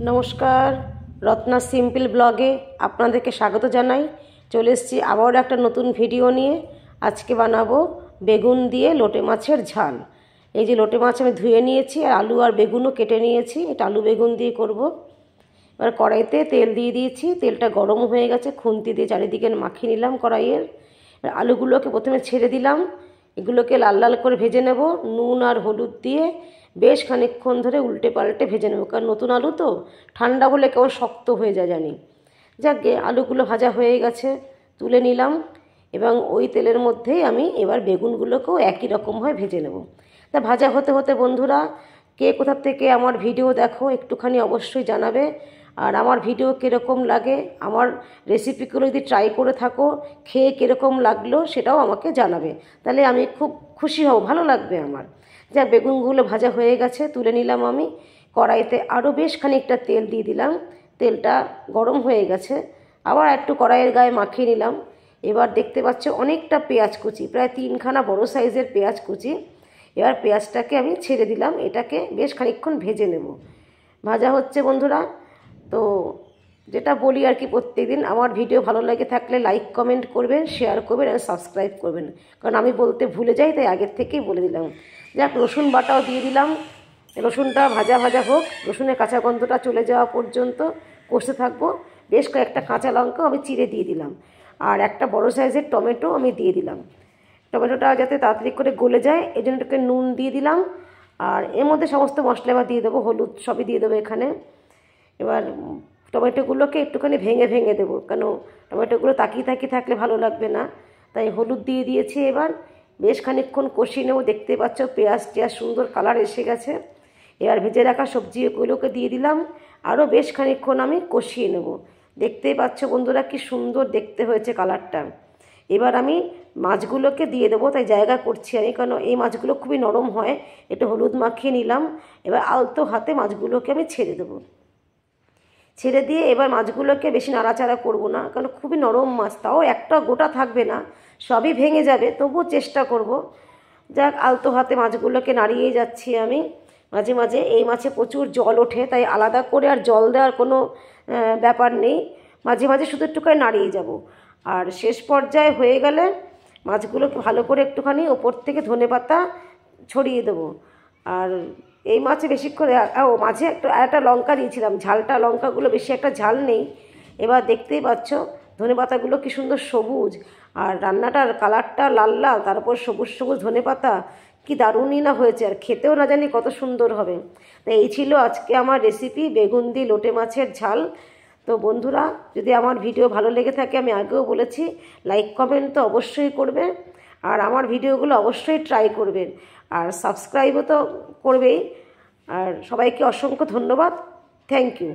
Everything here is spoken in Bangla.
নমস্কার, রত্না সিম্পল ব্লগে আপনাদেরকে স্বাগত জানাই। চলে এসেছি আবারও একটা নতুন ভিডিও নিয়ে। আজকে বানাবো বেগুন দিয়ে লোটে মাছের ঝাল। এই যে লোটে মাছ আমি ধুয়ে নিয়েছি আর আলু আর বেগুনও কেটে নিয়েছি। এটা আলু বেগুন দিয়ে করব। এবার কড়াইতে তেল দিয়ে দিয়েছি, তেলটা গরম হয়ে গেছে, খুন্তি দিয়ে চারিদিকে মাখিয়ে নিলাম কড়াইয়ের। আলুগুলোকে প্রথমে ছেড়ে দিলাম, এগুলোকে লাল লাল করে ভেজে নেব নুন আর হলুদ দিয়ে। বেশ খানিকক্ষণ ধরে উল্টে পাল্টে ভেজে নেব, কারণ নতুন আলু তো ঠান্ডা হলে কেমন শক্ত হয়ে যায় জানি। যাকে আলুগুলো ভাজা হয়ে গেছে, তুলে নিলাম এবং ওই তেলের মধ্যেই আমি এবার বেগুনগুলোকেও একই রকমভাবে ভেজে নেব। তা ভাজা হতে হতে বন্ধুরা, কে কোথা থেকে আমার ভিডিও দেখো একটুখানি অবশ্যই জানাবে। আর আমার ভিডিও কীরকম লাগে, আমার রেসিপিগুলো যদি ট্রাই করে থাকো, খেয়ে কীরকম লাগলো সেটাও আমাকে জানাবে, তাহলে আমি খুব খুশি হব, ভালো লাগবে আমার। যা বেগুনগুলো ভাজা হয়ে গেছে, তুলে নিলাম আমি। কড়াইতে আরও বেশ খানিকটা তেল দিয়ে দিলাম, তেলটা গরম হয়ে গেছে। আবার একটু কড়াইয়ের গায়ে মাখিয়ে নিলাম। এবার দেখতে পাচ্ছ অনেকটা পেঁয়াজ কুচি, প্রায় 3খানা বড় সাইজের পেঁয়াজ কুচি। এবার পেঁয়াজটাকে আমি ছেড়ে দিলাম, এটাকে বেশ খানিকক্ষণ ভেজে নেব। ভাজা হচ্ছে বন্ধুরা। তো যেটা বলি আর কি, প্রত্যেকদিন আমার ভিডিও ভালো লাগে থাকলে লাইক কমেন্ট করবেন, শেয়ার করবেন আর সাবস্ক্রাইব করবেন, কারণ আমি বলতে ভুলে যাই, তাই আগের থেকেই বলে দিলাম। যাক, রসুন বাটাও দিয়ে দিলাম। রসুনটা ভাজা ভাজা হোক, রসুনের কাঁচা গন্ধটা চলে যাওয়া পর্যন্ত কষতে থাকবো। বেশ কয়েকটা কাঁচা লঙ্কাও আমি চিড়ে দিয়ে দিলাম, আর একটা বড় সাইজের টমেটো আমি দিয়ে দিলাম। টমেটোটা যাতে তাড়াতাড়ি করে গলে যায় এই জন্য এটাকে নুন দিয়ে দিলাম। আর এর মধ্যে সমস্ত মশলা এবার দিয়ে দেবো, হলুদ সবই দিয়ে দেবো এখানে। এবার টমেটোগুলোকে একটুখানি ভেঙে ভেঙে দেবো, কেন টমেটোগুলো তাকিয়ে তাকিয়ে থাকলে ভালো লাগবে না, তাই হলুদ দিয়ে দিয়েছি। এবার বেশ খানিকক্ষণ কষিয়ে নেবো। দেখতে পাচ্ছ পেঁয়াজ সুন্দর কালার এসে গেছে। এবার ভেজে রাখা সবজিগুলোকে দিয়ে দিলাম, আরও বেশ খানিকক্ষণ আমি কষিয়ে নেব। দেখতেই পাচ্ছ বন্ধুরা কি সুন্দর দেখতে হয়েছে কালারটা। এবার আমি মাছগুলোকে দিয়ে দেবো, তাই জায়গা করছি আমি, কারণ এই মাছগুলো খুবই নরম হয়। একটু হলুদ মাখিয়ে নিলাম। এবার আলতো হাতে মাছগুলোকে আমি ছেড়ে দেবো। ছেড়ে দিয়ে এবার মাছগুলোকে বেশি নাড়াচাড়া করব না, কারণ খুবই নরম মাছ, তাও একটা গোটা থাকবে না, সবই ভেঙে যাবে, তবুও চেষ্টা করব। যাক, আলতো হাতে মাছগুলোকে নাড়িয়ে যাচ্ছি আমি। মাঝে মাঝে এই মাছে প্রচুর জল ওঠে, তাই আলাদা করে আর জল দেওয়ার কোনো ব্যাপার নেই, মাঝে মাঝে শুধু একটুখানি নাড়িয়ে যাব। আর শেষ পর্যায়ে হয়ে গেলে মাছগুলোকে ভালো করে একটুখানি ওপর থেকে ধনেপাতা ছড়িয়ে দেবো। আর এই মাছে বেশিক্ষণ মাঝে একটা লঙ্কা দিয়েছিলাম, ঝালটা লঙ্কাগুলো বেশি একটা ঝাল নেই। এবার দেখতেই পাচ্ছ ধনেপাতাগুলো কি সুন্দর সবুজ, আর রান্নাটার কালারটা লাল লাল, তারপর সবুজ সবুজ ধনেপাতা, কি দারুণই না হয়েছে, আর খেতেও না জানি কত সুন্দর হবে। তাই এই ছিল আজকে আমার রেসিপি, বেগুন দিয়ে লোটে মাছের ঝাল। তো বন্ধুরা, যদি আমার ভিডিও ভালো লেগে থাকে, আমি আগেও বলেছি, লাইক কমেন্ট তো অবশ্যই করবে, আর আমার ভিডিওগুলো অবশ্যই ট্রাই করবেন, আর সাবস্ক্রাইবও তো করবেই। আর সবাইকে অসংখ্য ধন্যবাদ, থ্যাংক ইউ।